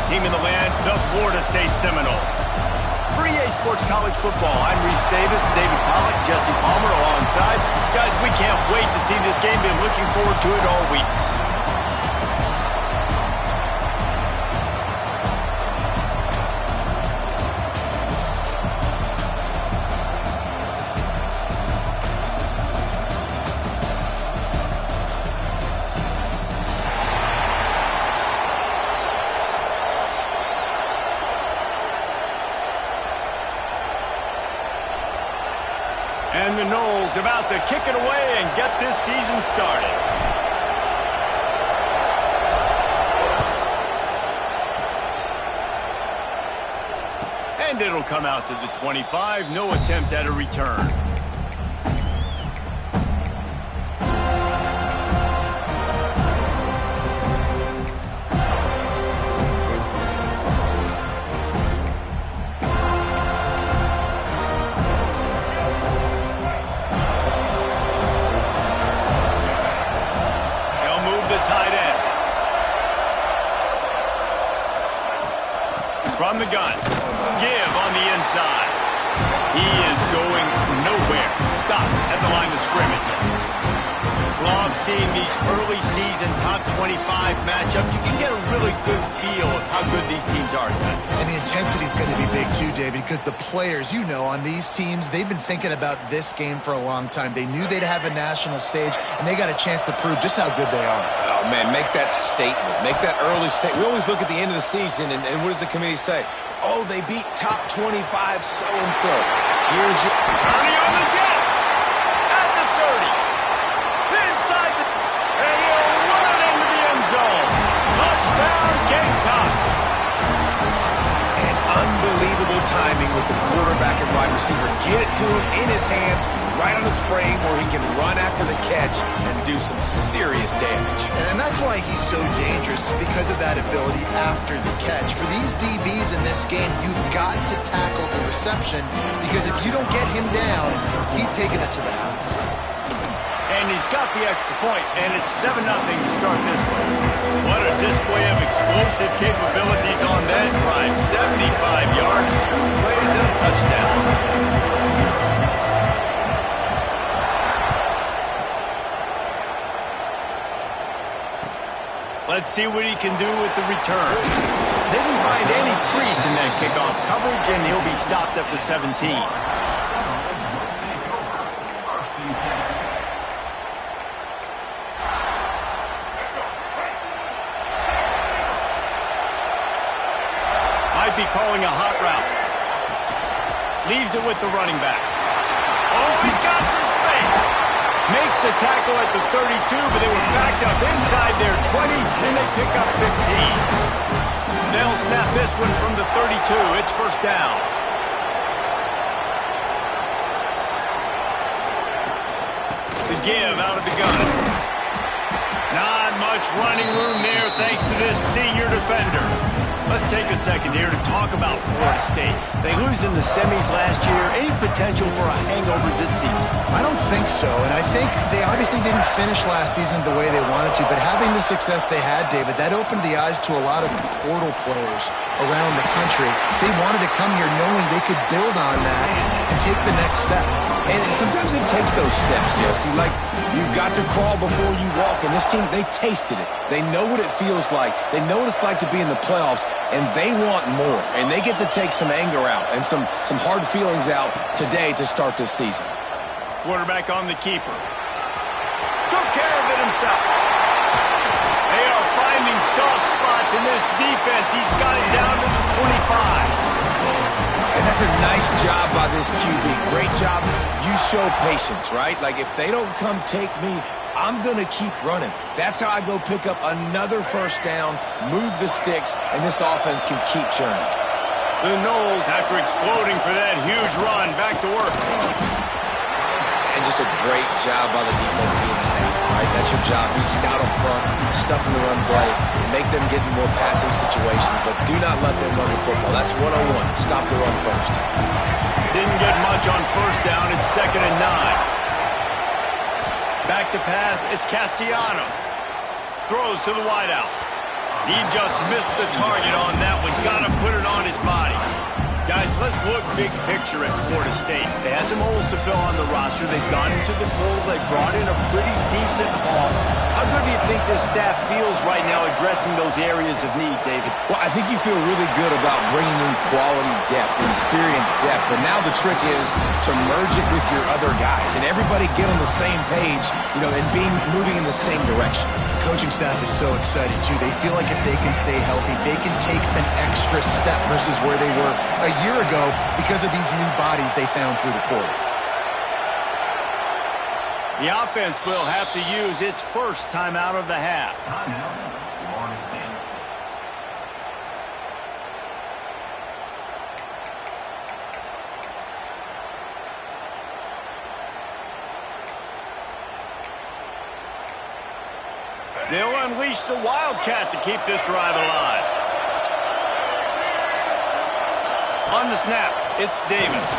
team in the land, the Florida State Seminoles. For EA Sports College Football, I'm Reese Davis, David Pollack, Jesse Palmer alongside. Guys, we can't wait to see this game. Been looking forward to it all week. And the Noles about to kick it away and get this season started. And it'll come out to the 25. No attempt at a return. From the gun. Give on the inside. He is going nowhere. Stop at the line of scrimmage. Love seeing these early season top 25 matchups. You can get a really good feel of how good these teams are, guys. And the intensity is going to be big too, David, because the players, you know, on these teams, they've been thinking about this game for a long time. They knew they'd have a national stage, and they got a chance to prove just how good they are. Oh, man, make that statement. Make that early statement. We always look at the end of the season, and what does the committee say? Oh, they beat top 25 so-and-so. Here's your... Early on the Jets. At the 30. Inside the... And he'll run into the end zone. Touchdown, Gamecocks. And unbelievable timing with the quarterback and wide receiver. Get it to him in his hands, right on his frame where he can run after the catch and do some serious damage. And that's why he's so dangerous, because of that ability after the catch. For these DBs in this game, you've got to tackle the reception, because if you don't get him down, he's taking it to the house. And he's got the extra point, and it's 7-0 to start this one. What a display of explosive capabilities on that drive. 75 yards, 2 plays, and a touchdown. Let's see what he can do with the return. Didn't find any crease in that kickoff coverage, and he'll be stopped at the 17. Might be calling a hot route. Leaves it with the running back. Oh, he's got some space. Makes the tackle at the 32, but they were backed up inside their 20, and they pick up 15. They'll snap this one from the 32. It's first down. The give out of the gun. Not much running room there thanks to this senior defender. Let's take a second here to talk about Florida State. They lose in the semis last year. Any potential for a hangover this season? I don't think so, and I think they obviously didn't finish last season the way they wanted to, but having the success they had, David, that opened the eyes to a lot of portal players around the country. They wanted to come here knowing they could build on that and take the next step. And sometimes it takes those steps, Jesse. Like, you've got to crawl before you walk. And this team, they tasted it. They know what it feels like. They know what it's like to be in the playoffs, and they want more. And they get to take some anger out and some hard feelings out today to start this season. Quarterback on the keeper. Took care of it himself. They are finding soft spots in this defense. He's got it down to the 25. And that's a nice job by this QB. Great job. You show patience, right? Like, if they don't come take me, I'm going to keep running. That's how I go pick up another first down, move the sticks, and this offense can keep churning. The Noles, after exploding for that huge run, back to work. And just a great job by the defense being stout, right? That's your job. Be stout up front, stuff in the run play, make them get in more passing situations, but do not let them run the football. That's 101. Stop the run first. Didn't get much on first down. It's 2nd and 9. Back to pass. It's Castellanos. Throws to the wideout. He just missed the target on that Let's look big picture at Florida State. They had some holes to fill on the roster. They've gone into the portal. They brought in a pretty decent haul. How good do you think this staff feels right now addressing those areas of need, David? Well, I think you feel really good about bringing in quality depth, experience depth. But now the trick is to merge it with your other guys and everybody get on the same page, and moving in the same direction. The coaching staff is so excited, too. They feel like if they can stay healthy, they can take an extra step versus where they were a year ago because of these new bodies they found through the portal. The offense will have to use its first timeout of the half. They'll unleash the Wildcat to keep this drive alive. On the snap, it's Davis.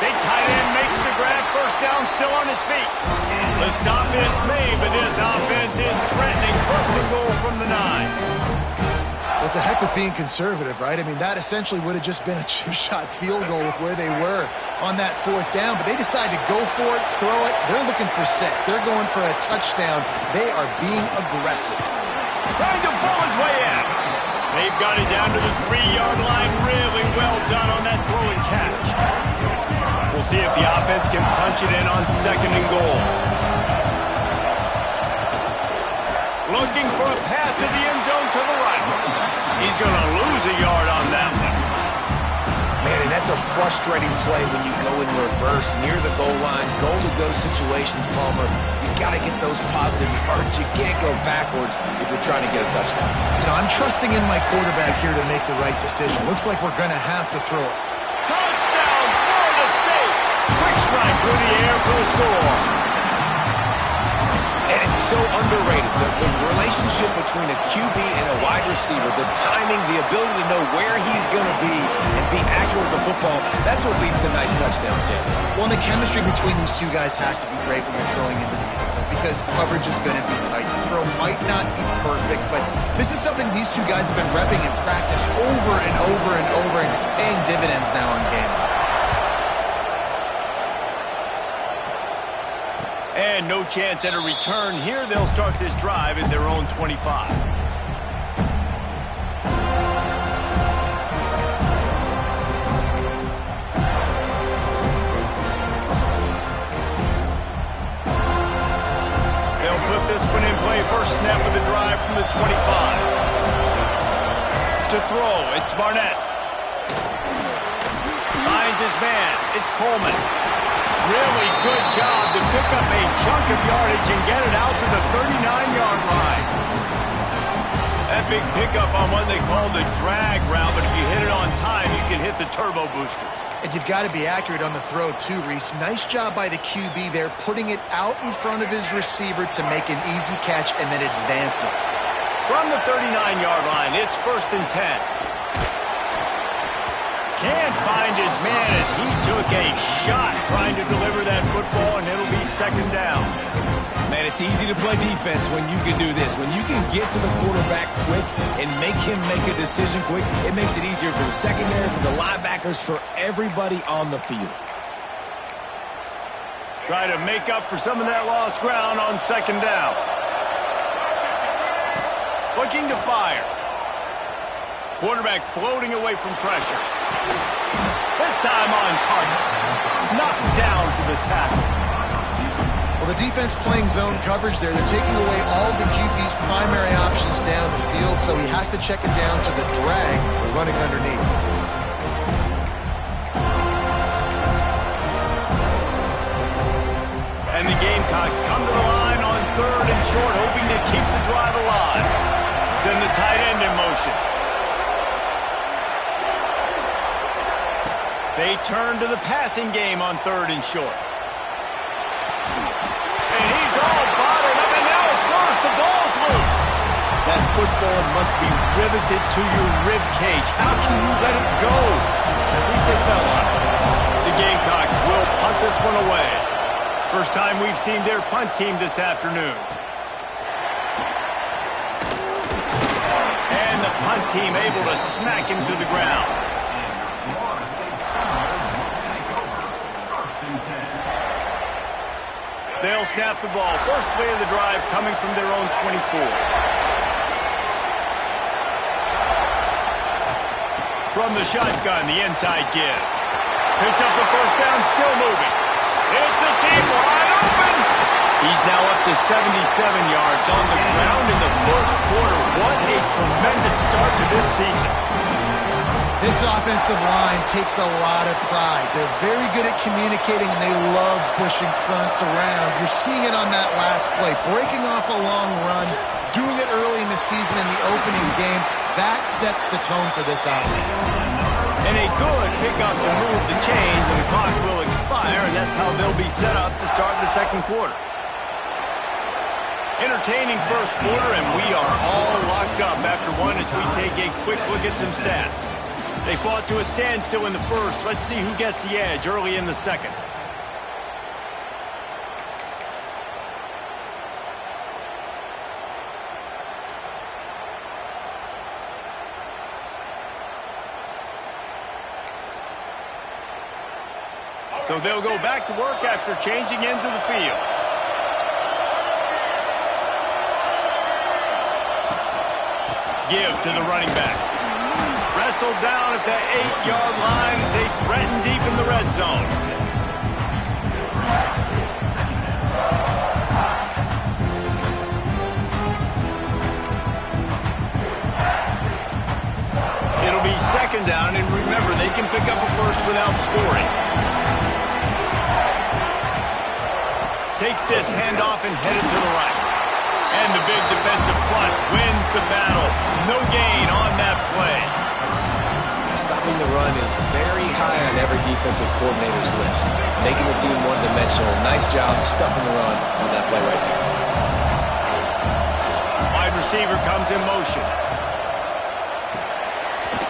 Big tight end makes the grab. First down, still on his feet. The stop is made, but this offense is threatening. First and goal from the 9. Well, it's a heck with being conservative, right? I mean, that essentially would have just been a chip-shot field goal with where they were on that fourth down, but they decided to go for it, throw it. They're looking for 6. They're going for a touchdown. They are being aggressive. Trying to pull his way out. They've got it down to the 3-yard line. Really well done on that throw and catch. We'll see if the offense can punch it in on second and goal. Looking for a path to the end zone to the right. He's going to lose a yard on that one. Man, and that's a frustrating play when you go in reverse near the goal line, goal-to-go situations, Palmer. You got to get those positive yards. You can't go backwards if you're trying to get a touchdown. I'm trusting in my quarterback here to make the right decision. Looks like we're going to have to throw it. Touchdown, Florida State! Quick strike through the air for the score. And it's so underrated. The relationship between a QB and a wide receiver, the timing, the ability to know where he's going to be and be accurate with the football, that's what leads to nice touchdowns, Jesse. Well, the chemistry between these two guys has to be great when you're throwing into the end zone because coverage is going to be tight. The throw might not be perfect, but this is something these two guys have been repping in practice over and over and over, and it's paying dividends now in game. And no chance at a return here. They'll start this drive at their own 25. They'll put this one in play. First snap of the drive from the 25. To throw, it's Barnett. Finds his man. It's Coleman. Really good job to pick up a chunk of yardage and get it out to the 39-yard line. That big pickup on what they call the drag route, but if you hit it on time, you can hit the turbo boosters. And you've got to be accurate on the throw, too, Reese. Nice job by the QB there, putting it out in front of his receiver to make an easy catch and then advance it. From the 39-yard line, it's first and 10. Can't find his man as he took a shot trying to deliver that football, and it'll be second down. Man, it's easy to play defense when you can do this. When you can get to the quarterback quick and make him make a decision quick, it makes it easier for the secondary, for the linebackers, for everybody on the field. Try to make up for some of that lost ground on second down. Looking to fire. Quarterback floating away from pressure. This time on target. Knocked down for the tackle. Well, the defense playing zone coverage there. They're taking away all the QB's primary options down the field, so he has to check it down to the drag running underneath. And the Gamecocks come to the line on third and short, hoping to keep the drive alive. Send the tight end in motion. They turn to the passing game on third and short. And he's all bottled up, and now it's worse. The ball's loose. That football must be riveted to your rib cage. How can you let it go? At least they fell on it. The Gamecocks will punt this one away. First time we've seen their punt team this afternoon. And the punt team able to smack him to the ground. They'll snap the ball. First play of the drive coming from their own 24. From the shotgun, the inside give. Picks up the first down, still moving. It's a seam wide open. He's now up to 77 yards on the ground in the first quarter. What a tremendous start to this season. This offensive line takes a lot of pride. They're very good at communicating, and they love pushing fronts around. You're seeing it on that last play. Breaking off a long run, doing it early in the season in the opening game, that sets the tone for this offense. And a good pickup to move the chains, and the clock will expire, and that's how they'll be set up to start the second quarter. Entertaining first quarter, and we are all locked up after one as we take a quick look at some stats. They fought to a standstill in the first. Let's see who gets the edge early in the second. So they'll go back to work after changing into the field. Give to the running back. Wrestled down at the 8-yard line as they threaten deep in the red zone. It'll be second down, and remember, they can pick up a first without scoring. Takes this handoff and headed to the right. And the big defensive front wins the battle. No gain on that play. Stopping the run is very high on every defensive coordinator's list. Making the team one-dimensional. Nice job stuffing the run on that play right there. Wide receiver comes in motion.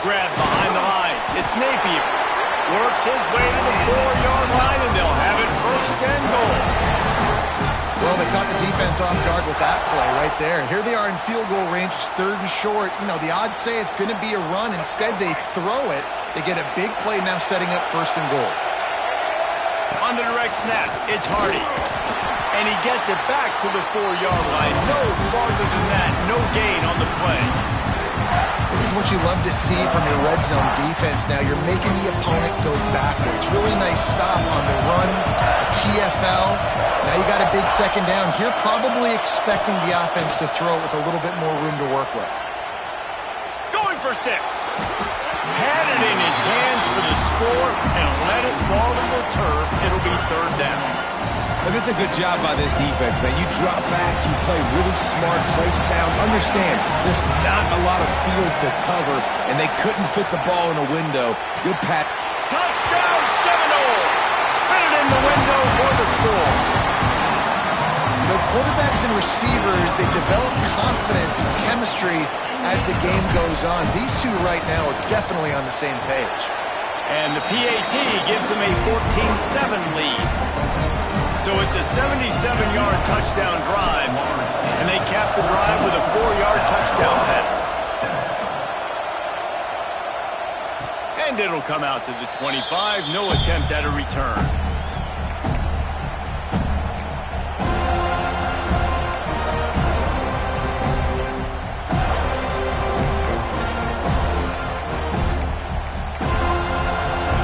Grab behind the line. It's Napier. Works his way to the 4-yard line, and they'll have it first and goal. Well, they caught the defense off guard with that play right there. Here they are in field goal range. It's third and short. You know, the odds say it's going to be a run. Instead, they throw it. They get a big play now setting up first and goal. On the direct snap, it's Hardy. And he gets it back to the 4-yard line. No farther than that. No gain on the play. This is what you love to see from your red zone defense now. You're making the opponent go backwards. Really nice stop on the run, a TFL. Now you got a big second down. Here probably expecting the offense to throw with a little bit more room to work with. Going for 6. Had it in his hands for the score and let it fall to the turf. It'll be third down. But it's a good job by this defense, man. You drop back, you play really smart, play sound. Understand, there's not a lot of field to cover, and they couldn't fit the ball in a window. Good pat. Touchdown, Seminoles! Fit it in the window for the score. The quarterbacks and receivers, they develop confidence and chemistry as the game goes on. These two right now are definitely on the same page. And the PAT gives them a 14-7 lead. So it's a 77-yard touchdown drive, and they cap the drive with a 4-yard touchdown pass. And it'll come out to the 25. No attempt at a return.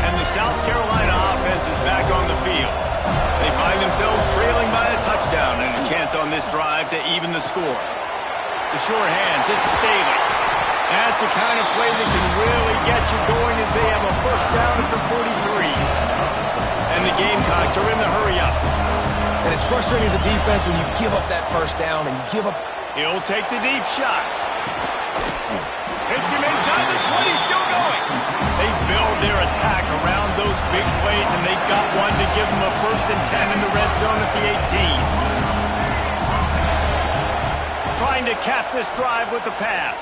And the South Carolina offense is back on the field. They find themselves trailing by a touchdown and a chance on this drive to even the score. The short hands, it's Staley. That's the kind of play that can really get you going as they have a first down at the 43. And the Gamecocks are in the hurry up. And it's frustrating as a defense when you give up that first down and you give up. He'll take the deep shot. Hits him inside the 20, still going. They build their attack around those big plays, and they got one to give them a 1st and 10 in the red zone at the 18. Trying to cap this drive with the pass.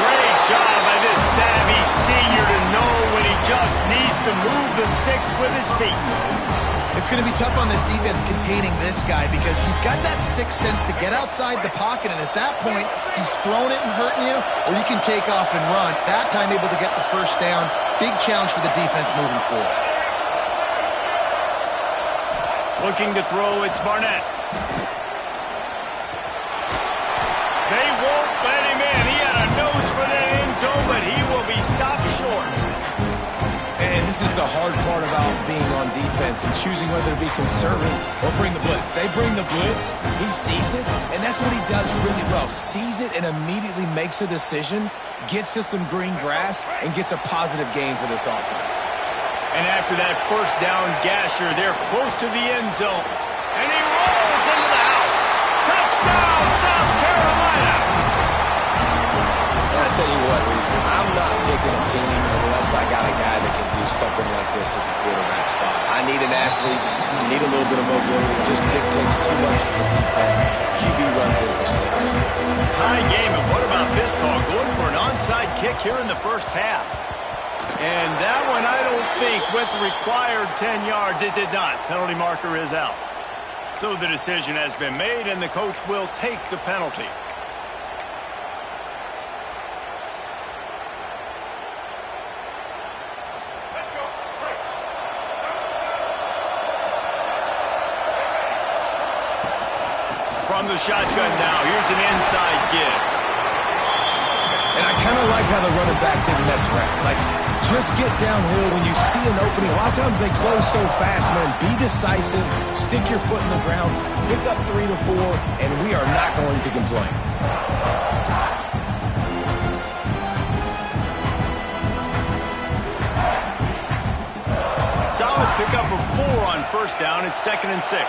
Great job by this savvy senior to know when he just needs to move the sticks with his feet. It's going to be tough on this defense containing this guy because he's got that sixth sense to get outside the pocket, and at that point, he's throwing it and hurting you, or you can take off and run. That time able to get the first down. Big challenge for the defense moving forward. Looking to throw, it's Barnett. They won't let him in. He had a nose for that end zone, but he will be stopped short. And this is the hard part about being on defense and choosing whether to be conservative or bring the blitz. They bring the blitz, he sees it, and that's what he does really well. Sees it and immediately makes a decision, gets to some green grass, and gets a positive gain for this offense. And after that first down gasher, they're close to the end zone. And he rolls into the house. Touchdown, South Carolina! And I tell you what, Reese, I'm not picking a team unless I got a guy that can do something like this at the quarterback spot. I need an athlete. I need a little bit of mobility. It just dictates too much to the defense. QB runs in for 6. High game, and what about this call? Going for an onside kick here in the first half. And that one, I don't think, went the required 10 yards. It did not. Penalty marker is out. So the decision has been made, and the coach will take the penalty. From the shotgun now, here's an inside give. And I kind of like how the running back didn't mess around. Like, just get downhill when you see an opening. A lot of times they close so fast, man. Be decisive, stick your foot in the ground, pick up 3 to 4, and we are not going to complain. Solid pickup of 4 on first down. It's 2nd and 6.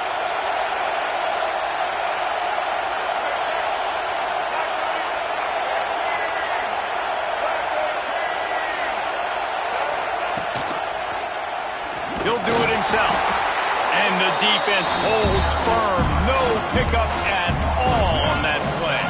He'll do it himself. And the defense holds firm. No pickup at all on that play.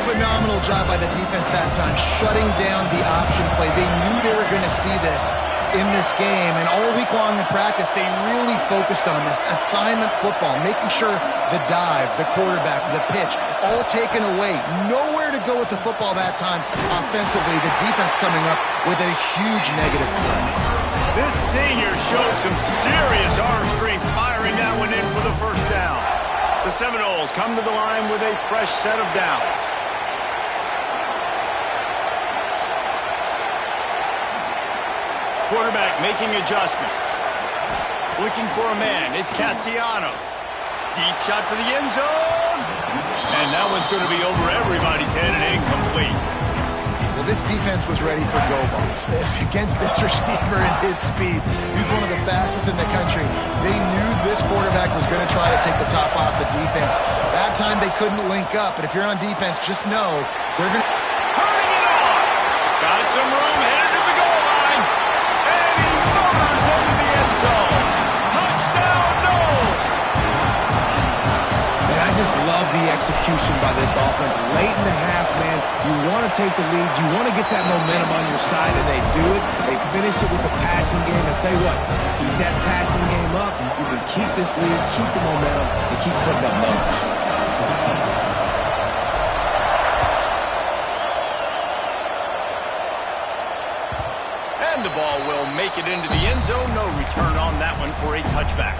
Phenomenal job by the defense that time, shutting down the option play. They knew they were going to see this in this game, and all week long in practice, they really focused on this. Assignment football, making sure the dive, the quarterback, the pitch, all taken away. Nowhere to go with the football that time offensively. The defense coming up with a huge negative play. This senior showed some serious arm strength firing that one in for the first down. The Seminoles come to the line with a fresh set of downs. Quarterback making adjustments. Looking for a man. It's Castellanos. Deep shot for the end zone. And that one's going to be over everybody's head and incomplete. Well, this defense was ready for go balls against this receiver and his speed. He's one of the fastest in the country. They knew this quarterback was going to try to take the top off the defense. That time they couldn't link up, but if you're on defense, just know they're going to... Turning it on! Got some room, headed to the goal line. And he murders into the end zone. Touchdown, Noles! Man, I just love the execution by this offense. Late in the half, man, you want to take the lead. You want to get that momentum on your side, and they do it. They finish it with the passing game. And tell you what, keep that passing game up. You can keep this lead, keep the momentum, and keep putting up numbers. And the ball will make it into the end zone. No return on that one for a touchback.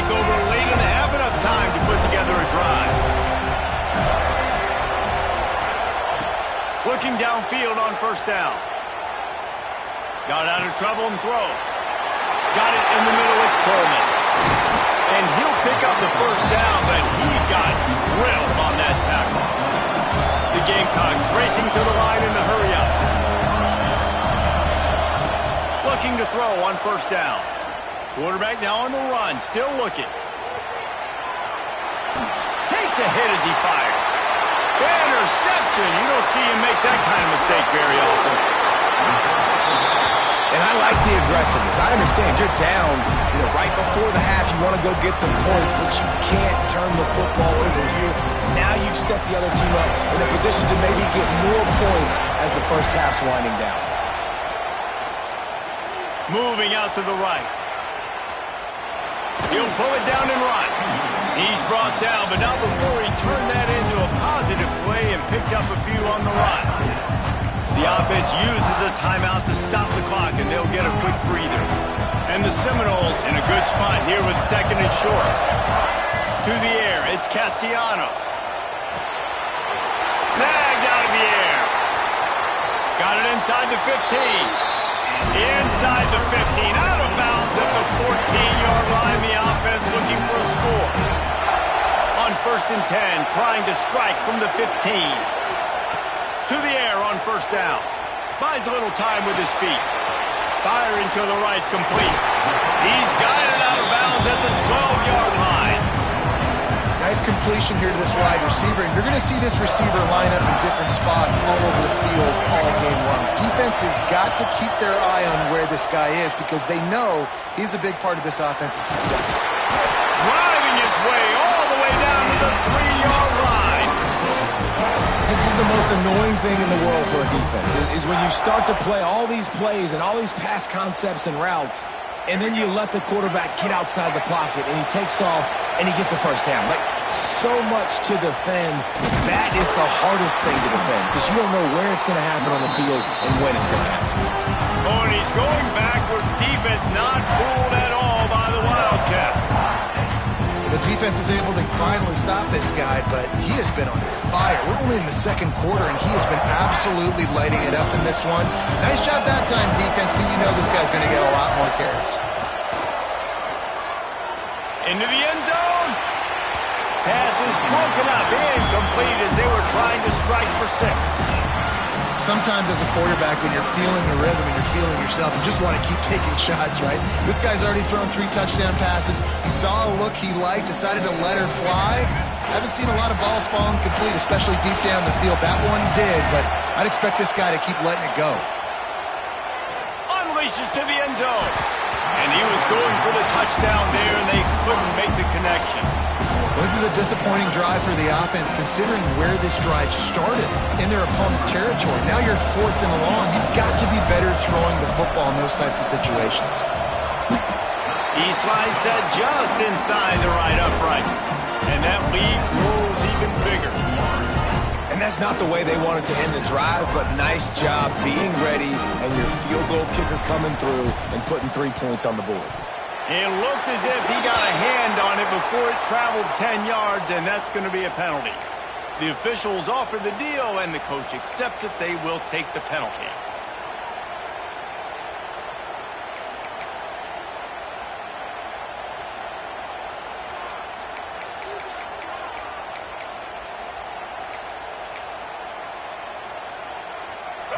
Over late in the half, enough time to put together a drive. Looking downfield on first down. Got out of trouble and throws. Got it in the middle, it's Coleman. And he'll pick up the first down, but he got drilled on that tackle. The Gamecocks racing to the line in the hurry up. Looking to throw on first down. Quarterback now on the run, still looking. Takes a hit as he fires. Interception. You don't see him make that kind of mistake very often. And I like the aggressiveness. I understand you're down, right before the half. You want to go get some points, but you can't turn the football over here. Now you've set the other team up in a position to maybe get more points as the first half's winding down. Moving out to the right. He'll pull it down and run. He's brought down, but not before he turned that into a positive play. picked up a few on the run. The offense uses a timeout to stop the clock, and they'll get a quick breather. And the Seminoles in a good spot here with second and short. To the air, it's Castellanos. Snagged out of the air. Got it inside the 15. Inside the 15. Out of bounds at the 14-yard line. The offense looking for a score. On 1st and 10, trying to strike from the 15. To the air on 1st down. Buys a little time with his feet. Firing to the right, complete. He's got it out of bounds at the 12-yard line. Nice completion here to this wide receiver. And you're going to see this receiver line up in different spots all over the field all game long. Defense has got to keep their eye on where this guy is because they know he's a big part of this offense's success. Driving his way all the way down to the 3-yard line. This is the most annoying thing in the world for a defense, is when you start to play all these plays and all these pass concepts and routes, and then you let the quarterback get outside the pocket, and he takes off, and he gets a first down. Like, so much to defend. That is the hardest thing to defend, because you don't know where it's going to happen on the field and when it's going to happen. Oh, and he's going backwards. Defense not fooled at all by the Wildcat. The defense is able to finally stop this guy, but he has been on fire. We're only in the second quarter, and he has been absolutely lighting it up in this one. Nice job that time, defense, but you know this guy's going to get a lot more carries. Into the end zone. Pass is broken up, incomplete as they were trying to strike for 6. Sometimes as a quarterback, when you're feeling the rhythm and you're feeling yourself, you just want to keep taking shots, right? This guy's already thrown 3 touchdown passes. He saw a look he liked, decided to let her fly. Haven't seen a lot of balls falling complete, especially deep down the field. That one did, but I'd expect this guy to keep letting it go. Unleashes to the end zone. And he was going for the touchdown there, and they couldn't make the connection. This is a disappointing drive for the offense, considering where this drive started in their opponent territory. Now you're 4th and long. You've got to be better throwing the football in those types of situations. He slides that just inside the right upright. And that lead grows even bigger. And that's not the way they wanted to end the drive, but nice job being ready and your field goal kicker coming through and putting 3 points on the board. It looked as if he got a hand on it before it traveled 10 yards, and that's going to be a penalty. The officials offer the deal, and the coach accepts it. They will take the penalty.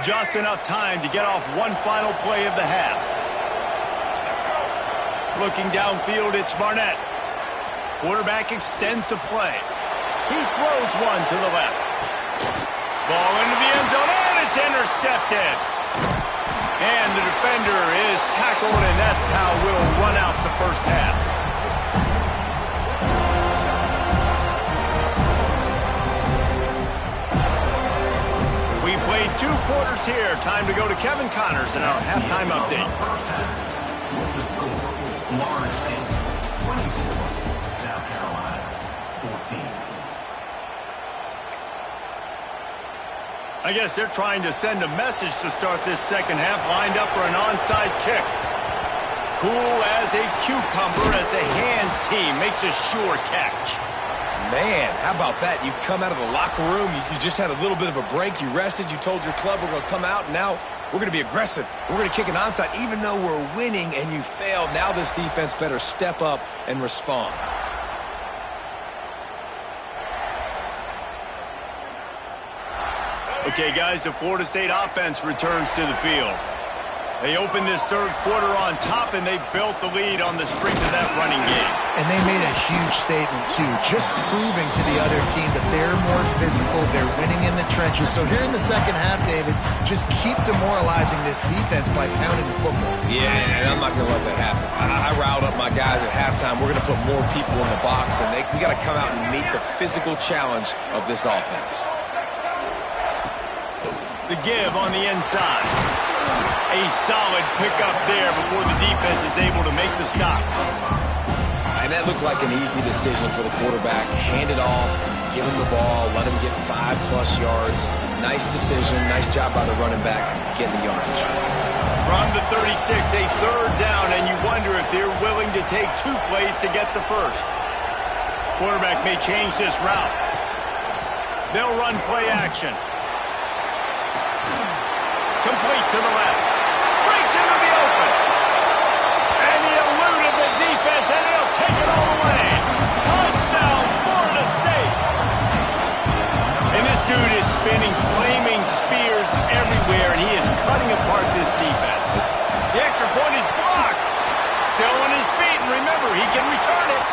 Just enough time to get off one final play of the half. Looking downfield, it's Barnett. Quarterback extends the play. He throws one to the left. Ball into the end zone, and it's intercepted. And the defender is tackled, and that's how we'll run out the first half. We played 2 quarters here. Time to go to Kevin Connors in our halftime update. Lawrence State, 24, South Carolina, 14. I guess they're trying to send a message to start this second half, lined up for an onside kick. Cool as a cucumber as the hands team makes a sure catch. Man, how about that? You come out of the locker room, you just had a little bit of a break, you rested, you told your club we're going to come out, and now we're going to be aggressive. We're going to kick an onside, even though we're winning and you failed. Now this defense better step up and respond. Okay, guys, the Florida State offense returns to the field. They opened this third quarter on top, and they built the lead on the strength of that running game. And they made a huge statement, too, just proving to the other team that they're more physical, they're winning in the trenches. So here in the second half, David, just keep demoralizing this defense by pounding the football. Yeah, and I'm not going to let that happen. I riled up my guys at halftime. We're going to put more people in the box, and we got to come out and meet the physical challenge of this offense. The give on the inside. A solid pickup there before the defense is able to make the stop. And that looked like an easy decision for the quarterback. Hand it off, Give him the ball. Let him get 5+ yards. Nice decision. Nice job by the running back getting the yardage. From the 36, a third down, and you wonder if they're willing to take 2 plays to get the first. Quarterback may change this route. They'll run play action. Complete to the left. Breaks into the open. And he eluded the defense, and he'll take it all the way. Touchdown, Florida State. And this dude is spinning flaming spears everywhere, and he is cutting apart this defense. The extra point is blocked. Still on his feet, and remember, he can return it.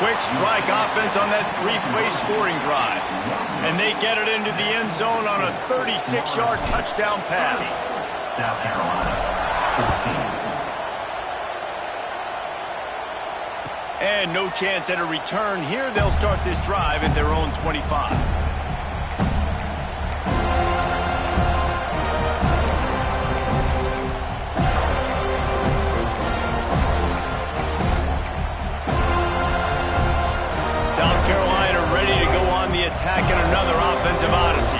Quick strike offense on that 3-play scoring drive. And they get it into the end zone on a 36-yard touchdown pass. South Carolina, 14. And no chance at a return here. They'll start this drive at their own 25. South Carolina ready to go on the attack in another offensive odyssey.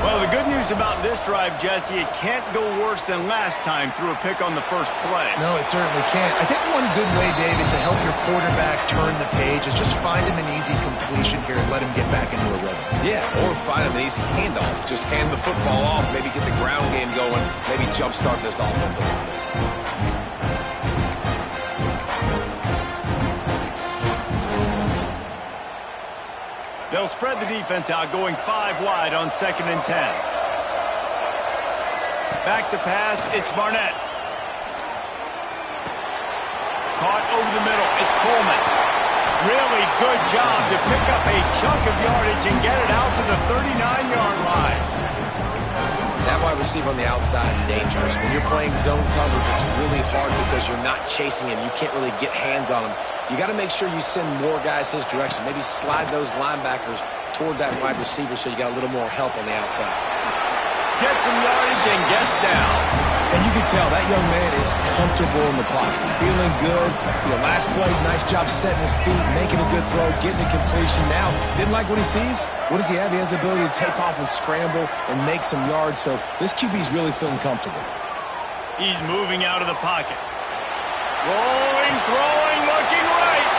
Well, the good news about this drive, Jesse, it can't go worse than last time through a pick on the first play. No, it certainly can't. I think one good way, David, to help your quarterback turn the page is just find him an easy completion here and let him get back into a rhythm. Yeah, or find him an easy handoff. Just hand the football off, maybe get the ground game going, maybe jumpstart this offense a little bit. They'll spread the defense out, going 5 wide on 2nd and 10. Back to pass, it's Barnett. Caught over the middle, it's Coleman. Really good job to pick up a chunk of yardage and get it out to the 39-yard line. That wide receiver on the outside is dangerous. When you're playing zone coverage, it's really hard because you're not chasing him. You can't really get hands on him. You got to make sure you send more guys his direction. Maybe slide those linebackers toward that wide receiver so you got a little more help on the outside. Gets some yardage and gets down. And you can tell that young man is comfortable in the pocket, feeling good. Last play, nice job setting his feet, making a good throw, getting a completion. Now, didn't like what he sees. What does he have? He has the ability to take off and scramble and make some yards. So this QB is really feeling comfortable. He's moving out of the pocket. Rolling, throwing, looking right.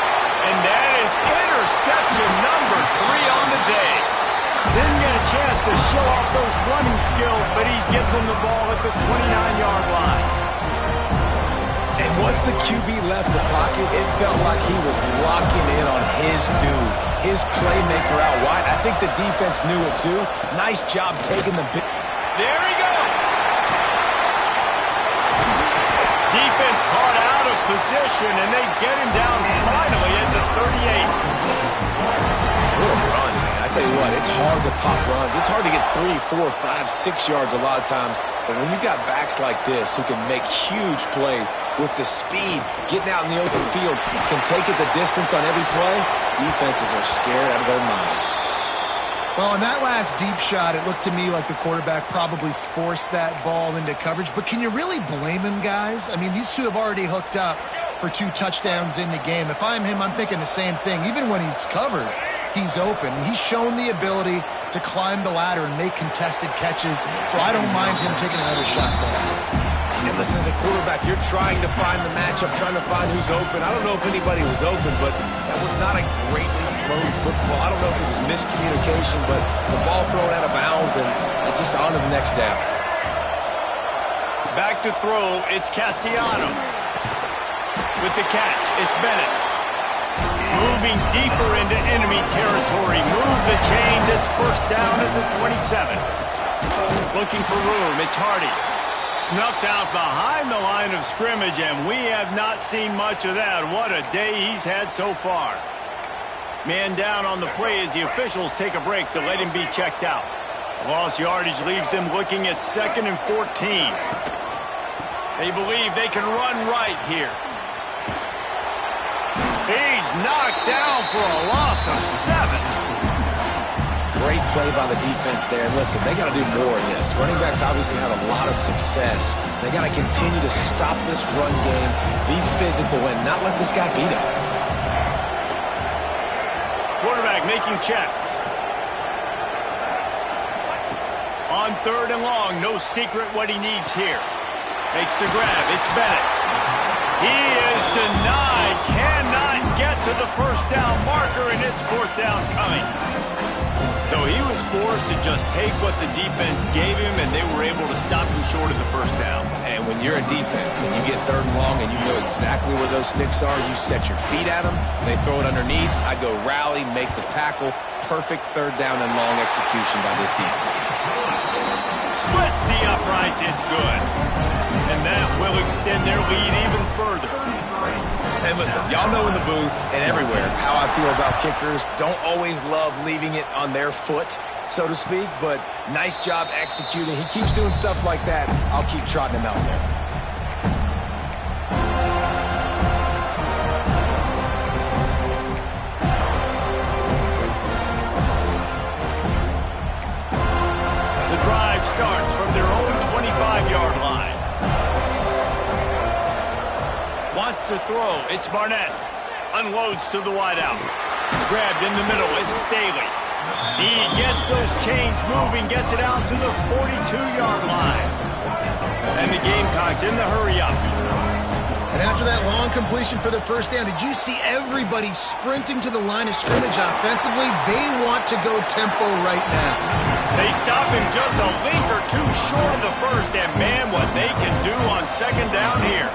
And that is interception number 3 on the day. Didn't get a chance to show off those running skills, but he gives him the ball at the 29-yard line. And once the QB left the pocket, it felt like he was locking in on his dude, his playmaker out wide. I think the defense knew it too. Nice job taking the big. There he goes. Defense caught out of position, and they get him down finally at the 38. What a run, man. I tell you what, it's hard to pop runs. It's hard to get 3, 4, 5, 6 yards a lot of times. But when you got backs like this who can make huge plays with the speed, getting out in the open field, can take it the distance on every play, defenses are scared out of their mind. Well, in that last deep shot, it looked to me like the quarterback probably forced that ball into coverage. But can you really blame him, guys? I mean, these two have already hooked up for 2 touchdowns in the game. If I'm him, I'm thinking the same thing. Even when he's covered, he's open. He's shown the ability to climb the ladder and make contested catches, so I don't mind him taking another shot there. And listen, as a quarterback, you're trying to find the matchup, trying to find who's open. I don't know if anybody was open, but that was not a greatly thrown football. I don't know if it was miscommunication, but the ball thrown out of bounds and just on to the next down. Back to throw, it's Castellanos. With the catch, it's Bennett. Moving deeper into enemy territory. Move the chains. It's first down at the 27. Looking for room. It's Hardy. Snuffed out behind the line of scrimmage, and we have not seen much of that. What a day he's had so far. Man down on the play as the officials take a break to let him be checked out. Lost yardage leaves them looking at 2nd and 14. They believe they can run right here. He's knocked down for a loss of 7. Great play by the defense there. And listen, they got to do more of this. Running backs obviously had a lot of success. They got to continue to stop this run game, be physical, and not let this guy beat him. making checks. On 3rd and long, no secret what he needs here. Makes the grab. It's Bennett. He is denied. Cannot get to the first down marker, and it's 4th down coming. So he was forced to just take what the defense gave him, and they were able to stop him short of the first down. And when you're a defense and you get 3rd and long and you know exactly where those sticks are, you set your feet at them, they throw it underneath, I go rally, make the tackle. Perfect 3rd down and long execution by this defense. Splits the uprights, it's good. And that will extend their lead even further. And listen, y'all know in the booth and everywhere how I feel about kickers. Don't always love leaving it on their foot, so to speak, but nice job executing. He keeps doing stuff like that. I'll keep trotting him out there. The drive starts from their own 25-yard line. Wants to throw. It's Barnett. Unloads to the wideout. Grabbed in the middle. It's Staley. He gets those chains moving, gets it out to the 42-yard line. And the Gamecocks in the hurry-up. And after that long completion for the first down, did you see everybody sprinting to the line of scrimmage offensively? They want to go tempo right now. They stop him just a link or two short of the first, and man, what they can do on 2nd down here.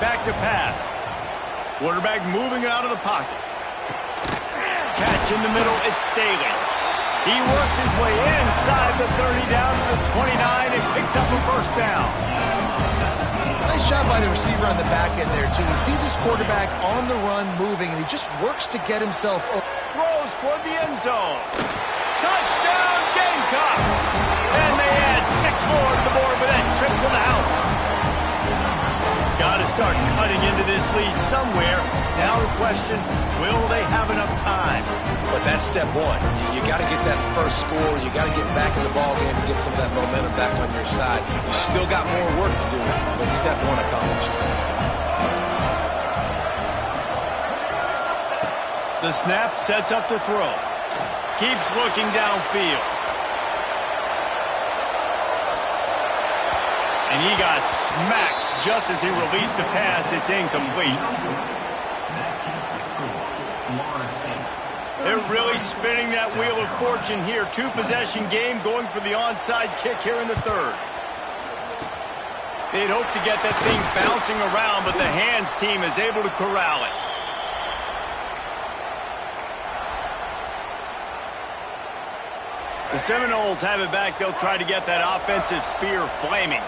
Back to pass. Quarterback moving out of the pocket. Catch in the middle, it's Staley. He works his way inside the 30 down to the 29 and picks up a first down. Nice job by the receiver on the back end there, too. He sees his quarterback on the run moving, and he just works to get himself over. Throws toward the end zone. Touchdown, Gamecocks! And they add 6 more to the board with that trip to the house. Got to start cutting into this lead somewhere. Now the question, will they have enough time? But that's step one. You got to get that first score. You got to get back in the ball game and get some of that momentum back on your side. You still got more work to do, but step one accomplished. The snap sets up the throw. Keeps looking downfield. And he got smacked just as he released the pass. It's incomplete. They're really spinning that wheel of fortune here. 2-possession game going for the onside kick here in the 3rd. They'd hope to get that thing bouncing around, but the hands team is able to corral it. The Seminoles have it back. They'll try to get that offensive spear flaming.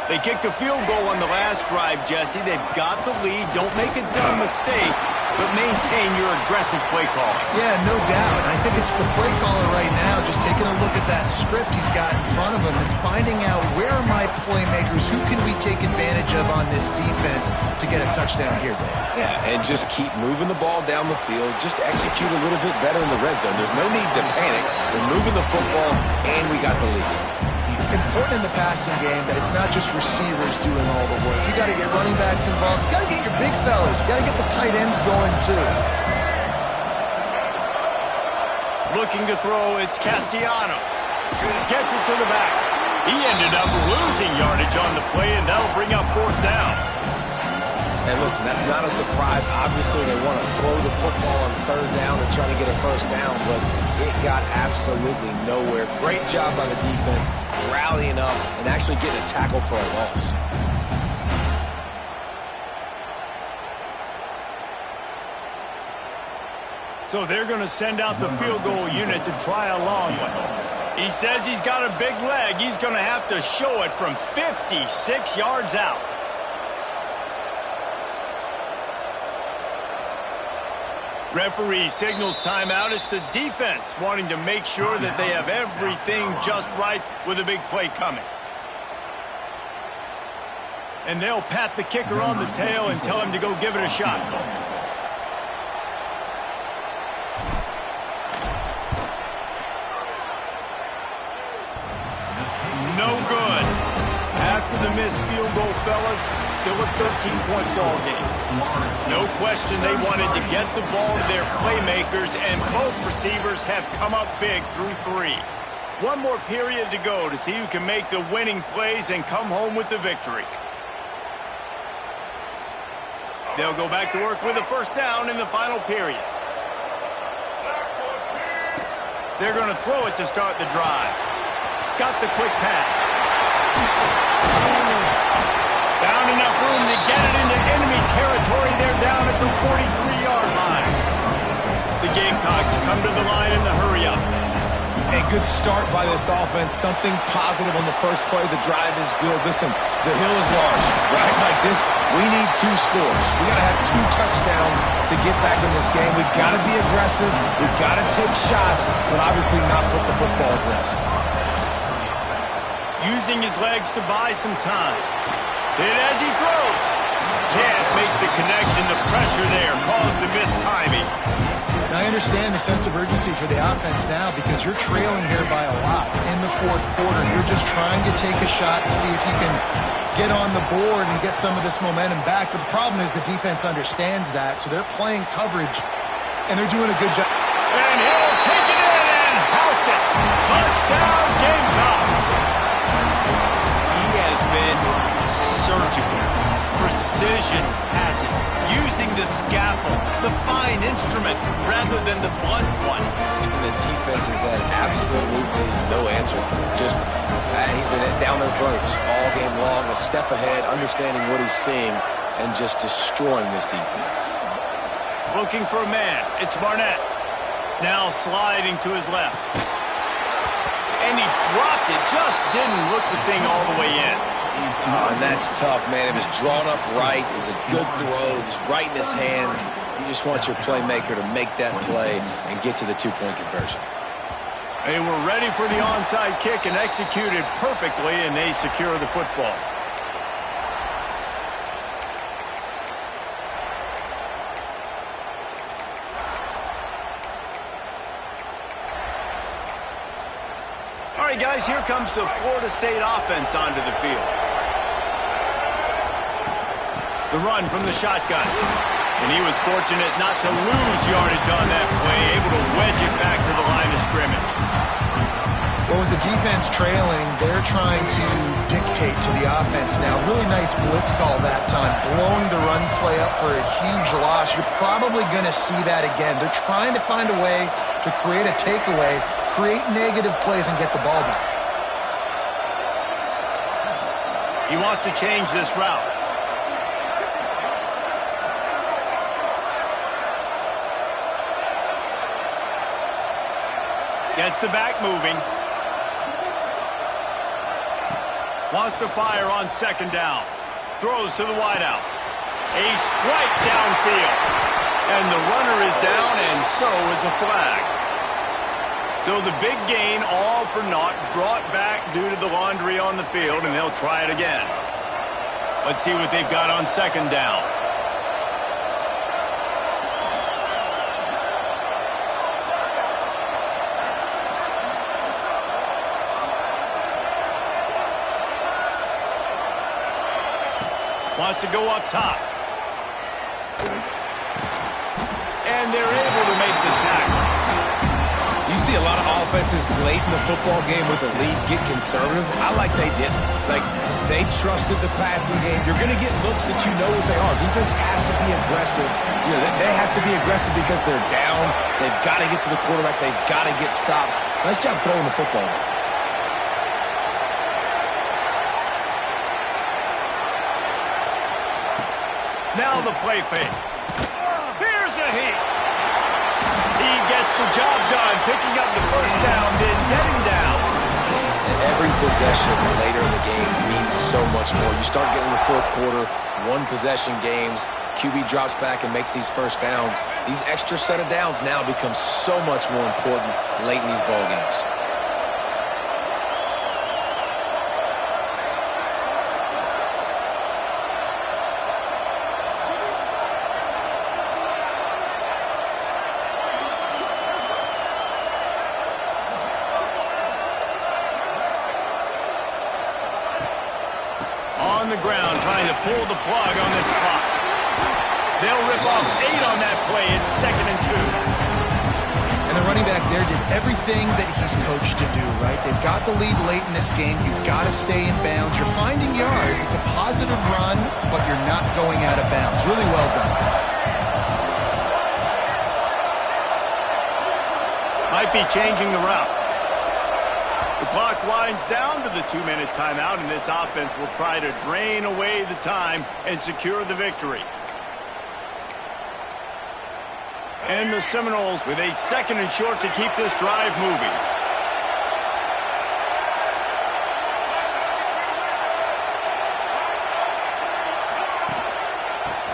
They kicked a field goal on the last drive, Jesse. They've got the lead. Don't make a dumb mistake, but maintain your aggressive play calling. Yeah, no doubt. I think it's the play caller right now just taking a look at that script he's got in front of him and finding out where are my playmakers, who can we take advantage of on this defense to get a touchdown here, Dave. Yeah, and just keep moving the ball down the field. Just execute a little bit better in the red zone. There's no need to panic. We're moving the football, and we got the lead. Important in the passing game that it's not just receivers doing all the work. You got to get running backs involved. You got to get your big fellas. You got to get the tight ends going too. Looking to throw, it's Castellanos. Gets it to the back. He ended up losing yardage on the play, and that'll bring up 4th down. And listen, that's not a surprise. Obviously, they want to throw the football on 3rd down and try to get a first down, but it got absolutely nowhere. Great job by the defense, rallying up and actually getting a tackle for a loss. So they're going to send out the field goal unit to try a long one. He says he's got a big leg. He's going to have to show it from 56 yards out. Referee signals timeout. It's the defense wanting to make sure that they have everything just right with a big play coming. And they'll pat the kicker on the tail and tell him to go give it a shot. No good. After the missed field goal, fellas, still a 13-point ball game. No question they wanted to get the ball to their playmakers, and both receivers have come up big through 3. One more period to go to see who can make the winning plays and come home with the victory. They'll go back to work with a first down in the final period. They're going to throw it to start the drive. Got the quick pass. Found enough room to get it into enemy territory. They're down at the 43-yard line. The Gamecocks come to the line in the hurry-up. A good start by this offense. Something positive on the first play. The drive is good. Listen, the hill is large, right? Like this, we need 2 scores. We got to have 2 touchdowns to get back in this game. We've got to be aggressive. We've got to take shots, but obviously not put the football aggressive. Using his legs to buy some time. Hit as he throws. Can't make the connection. The pressure there caused the missed timing. And I understand the sense of urgency for the offense now because you're trailing here by a lot in the fourth quarter. You're just trying to take a shot to see if you can get on the board and get some of this momentum back. But the problem is the defense understands that, so they're playing coverage, and they're doing a good job. And he'll take it in and house it. Touchdown, Gamecocks. He has been surgical. Precision passes. Using the scalpel, the fine instrument, rather than the blunt one. And the defense has had absolutely no answer for him. Just, he's been down their throats all game long, a step ahead, understanding what he's seeing, and just destroying this defense. Looking for a man. It's Barnett. Now sliding to his left. And he dropped it. Just didn't look the thing all the way in. And that's tough, man. It was drawn up right. It was a good throw. It was right in his hands. You just want your playmaker to make that play and get to the 2-point conversion. They were ready for the onside kick and executed perfectly, and they secure the football. All right, guys, here comes the Florida State offense onto the field. The run from the shotgun. And he was fortunate not to lose yardage on that play, able to wedge it back to the line of scrimmage. Well, with the defense trailing, they're trying to dictate to the offense now. Really nice blitz call that time, blowing the run play up for a huge loss. You're probably going to see that again. They're trying to find a way to create a takeaway, create negative plays, and get the ball back. He wants to change this route. Gets the back moving. Wants to fire on second down. Throws to the wideout. A strike downfield. And the runner is down, and so is a flag. So the big gain, all for naught, brought back due to the laundry on the field, and they'll try it again. Let's see what they've got on second down. Wants to go up top. And they're able to make the tackle. You see a lot of offenses late in the football game with a lead get conservative. I like they didn't. Like, they trusted the passing game. You're going to get looks that you know what they are. Defense has to be aggressive. You know, they have to be aggressive because they're down. They've got to get to the quarterback. They've got to get stops. Nice job throwing the football. Now the play fake. Here's a heat. He gets the job done, picking up the first down, then getting down. And every possession later in the game means so much more. You start getting the fourth quarter, one-possession games, QB drops back and makes these first downs. These extra set of downs now become so much more important late in these ball games. on the ground trying to pull the plug on this clock. They'll rip off 8 on that play. It's 2nd and 2. And the running back there did everything that he's coached to do, right? They've got the lead late in this game. You've got to stay in bounds. You're finding yards. It's a positive run, but you're not going out of bounds. Really well done. Might be changing the route. The clock winds down to the 2-minute timeout, and this offense will try to drain away the time and secure the victory. And the Seminoles with a 2nd and short to keep this drive moving.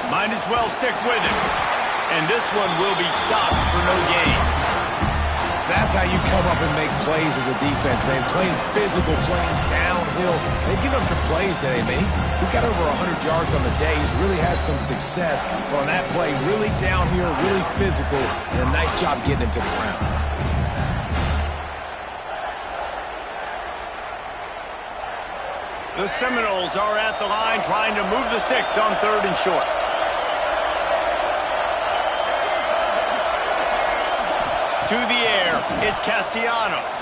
Might as well stick with it. And this one will be stopped for no gain. That's how you come up and make plays as a defense, man. Playing physical, playing downhill. They've given up some plays today, man. He's got over 100 yards on the day. He's really had some success. But on that play, really downhill, really physical, and a nice job getting him to the ground. The Seminoles are at the line trying to move the sticks on 3rd and short. To the air, it's Castellanos.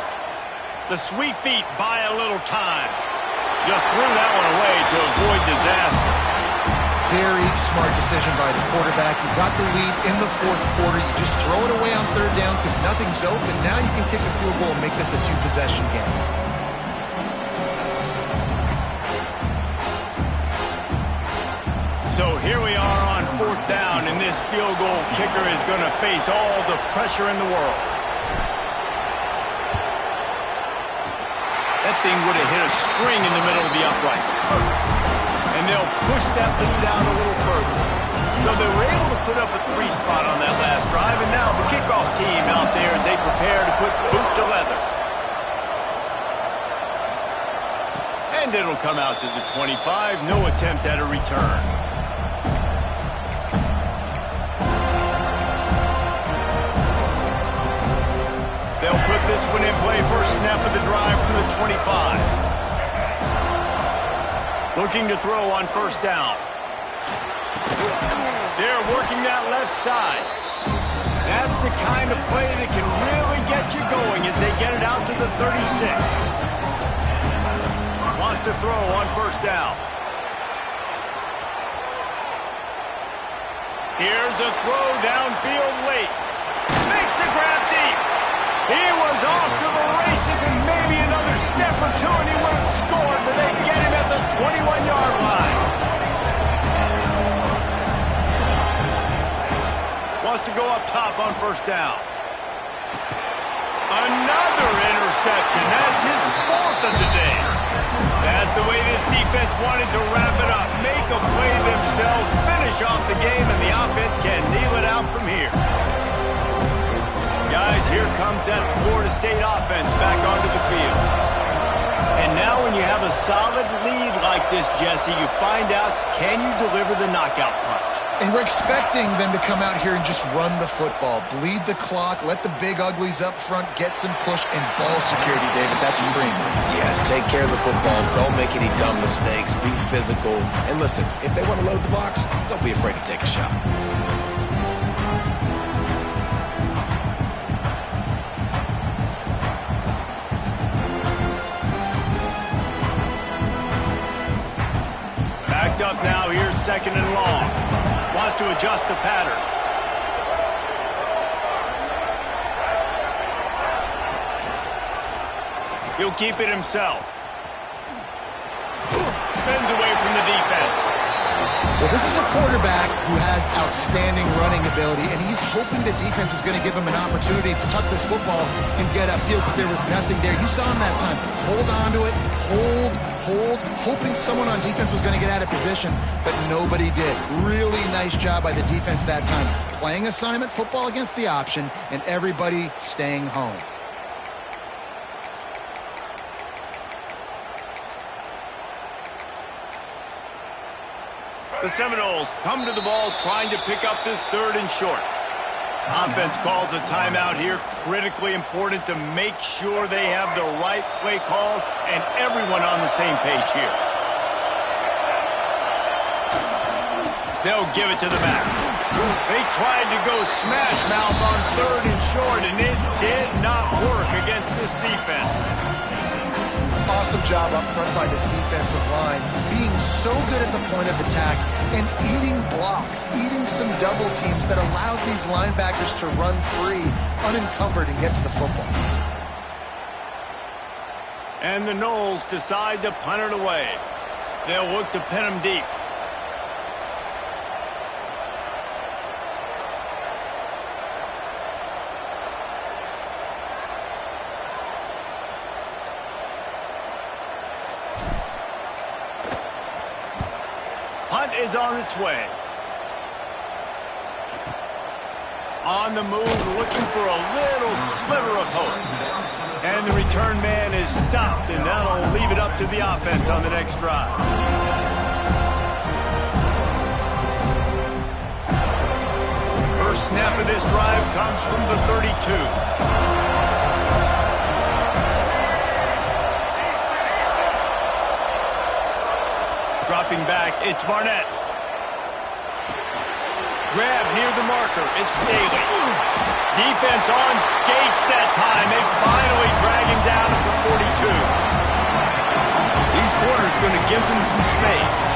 The sweet feet buy a little time. Just threw that one away to avoid disaster. Very smart decision by the quarterback. You got the lead in the 4th quarter. You just throw it away on 3rd down because nothing's open. Now you can kick a field goal and make this a 2-possession game. So here we are on 4th down, and this field goal kicker is going to face all the pressure in the world. That thing would have hit a string in the middle of the uprights. Perfect. And they'll push that lead out a little further. So they were able to put up a 3 spot on that last drive, and now the kickoff team out there as they prepare to put boot to leather. And it'll come out to the 25. No attempt at a return. They'll put this one in play. First snap of the drive from the 25. Looking to throw on 1st down. They're working that left side. That's the kind of play that can really get you going as they get it out to the 36. Wants to throw on 1st down. Here's a throw downfield late. Makes the grab deep. He was off to the races and maybe another step or two and he would have scored, but they get him at the 21-yard line. Wants to go up top on 1st down. Another interception. That's his 4th of the day. That's the way this defense wanted to wrap it up. Make a play themselves, finish off the game, and the offense can kneel it out from here. Guys, here comes that Florida State offense back onto the field. And now when you have a solid lead like this, Jesse, you find out, can you deliver the knockout punch? And we're expecting them to come out here and just run the football, bleed the clock, let the big uglies up front, get some push, and ball security, David. That's premium. Yes, take care of the football. Don't make any dumb mistakes. Be physical. And listen, if they want to load the box, don't be afraid to take a shot. Up now, here's 2nd and long. Wants to adjust the pattern. He'll keep it himself. Spins away from the defense. Well, this is a quarterback who has outstanding running ability, and he's hoping the defense is going to give him an opportunity to tuck this football and get upfield, but there was nothing there. You saw him that time. Hold on to it, hold, hoping someone on defense was going to get out of position, but nobody did. Really nice job by the defense that time. Playing assignment football against the option, and everybody staying home. The Seminoles come to the ball trying to pick up this 3rd and short. Offense calls a timeout here. Critically important to make sure they have the right play called and everyone on the same page here. They'll give it to the back. They tried to go smash mouth on 3rd and short, and it did not work against this defense. Awesome job up front by this defensive line, being so good at the point of attack and eating blocks, eating some double teams that allows these linebackers to run free, unencumbered, and get to the football. And the Noles decide to punt it away. They'll look to pin them deep. Punt is on its way. On the move, looking for a little sliver of hope. And the return man is stopped, and that'll leave it up to the offense on the next drive. First snap of this drive comes from the 32. Dropping back, it's Barnett. Grab near the marker, it's Staley. Defense on skates that time. They finally drag him down at the 42. These corners going to give them some space.